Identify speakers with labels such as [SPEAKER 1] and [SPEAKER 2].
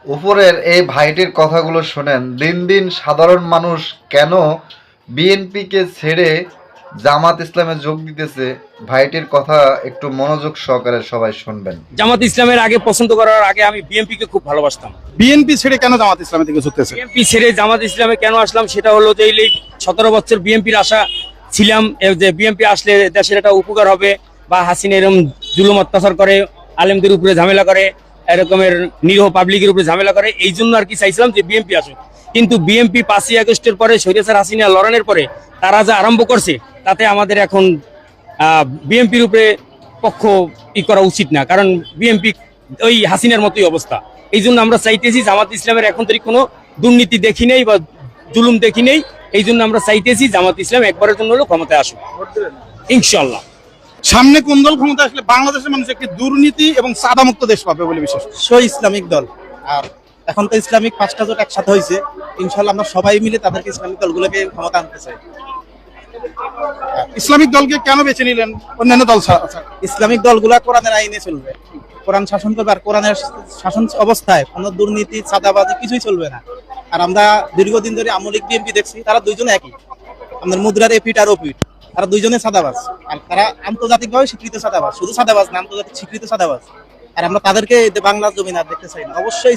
[SPEAKER 1] উপরের এই ভাইটির কথাগুলো শোনেন, দিন দিন সাধারণ মানুষ কেন বিএনপিকে ছেড়ে জামাত ইসলামে যোগ দিতেছে। ভাইটির কথা একটু মনোযোগ সহকারে সবাই শুনবেন।
[SPEAKER 2] জামাত ইসলামের আগে পছন্দ করার আগে আমি বিএনপি কে খুব ভালোবাসতাম।
[SPEAKER 3] বিএনপি ছেড়ে কেন জামাত ইসলামের দিকে ঝুঁকতেছে?
[SPEAKER 2] বিএনপি ছেড়ে জামাত ইসলামে কেন আসলাম সেটা হলো যে এই 17 বছর বিএনপির আশা ছিলাম যে বিএনপি আসলে দেশের একটা উপকার হবে, বা হাসিনা এরকম জুলুম অত্যাচার করে, আলেমদের উপরে ঝামেলা করে, এরকমের নিরীহ পাবলিকের উপরে ঝামেলা করে, এই জন্য আর কি চাইছিলাম যে বিএনপি আসুক। কিন্তু বিএনপি 5ই আগস্টের পরে স্বৈরাচার হাসিনা লড়ানোর পরে তারা যা আরম্ভ করছে তাতে আমাদের এখন বিএনপির উপরে পক্ষ করা উচিত না, কারণ বিএনপি ওই হাসিনার মতোই অবস্থা। এই জন্য আমরা চাইতেছি জামাত ইসলামের এখন থেকে কোনো দুর্নীতি দেখি নেই বা জুলুম দেখি নেই, এই জন্য আমরা চাইতেছি জামাত ইসলাম একবারের জন্য হলো ক্ষমতায় আসুক ইনশাল্লাহ।
[SPEAKER 3] সামনে কোন দল ক্ষমতা আসলে বাংলাদেশের মানুষ একটি দুর্নীতি এবং সাদামুক্ত দেশ পাবে বলে বিশ্বাস করেন?
[SPEAKER 4] ইসলামিক দল। আর এখন তো ইসলামিক 5টা জোট একসাথে হয়েছে, ইনশাল্লাহ আমরা সবাই মিলে তাদেরকে ইসলামিক দলগুলোকে ক্ষমতা আনতে চাই।
[SPEAKER 3] ইসলামিক দলকে কেন বেছে নিলেন অন্যান্য দল ছাড়া?
[SPEAKER 4] ইসলামিক দলগুলা কোরআনের আইনে চলবে, কোরআন শাসন করবে, আর কোরআনের শাসন অবস্থায় কোনো দুর্নীতি চাঁদাবাজি কিছুই চলবে না। আর আমরা দীর্ঘদিন ধরে আমলিক বিএনপি দেখছি, তারা দুইজনে একই, আমাদের মুদ্রার এপিট আর ওপিট, তারা দুইজনে চাঁদাবাজ। আর তারা আন্তর্জাতিকভাবে স্বীকৃত চাঁদাবাজ, শুধু চাঁদাবাজ না, আন্তর্জাতিক স্বীকৃত চাঁদাবাজ। আর আমরা তাদেরকে বাংলার জমিন আর দেখতে চাই না। অবশ্যই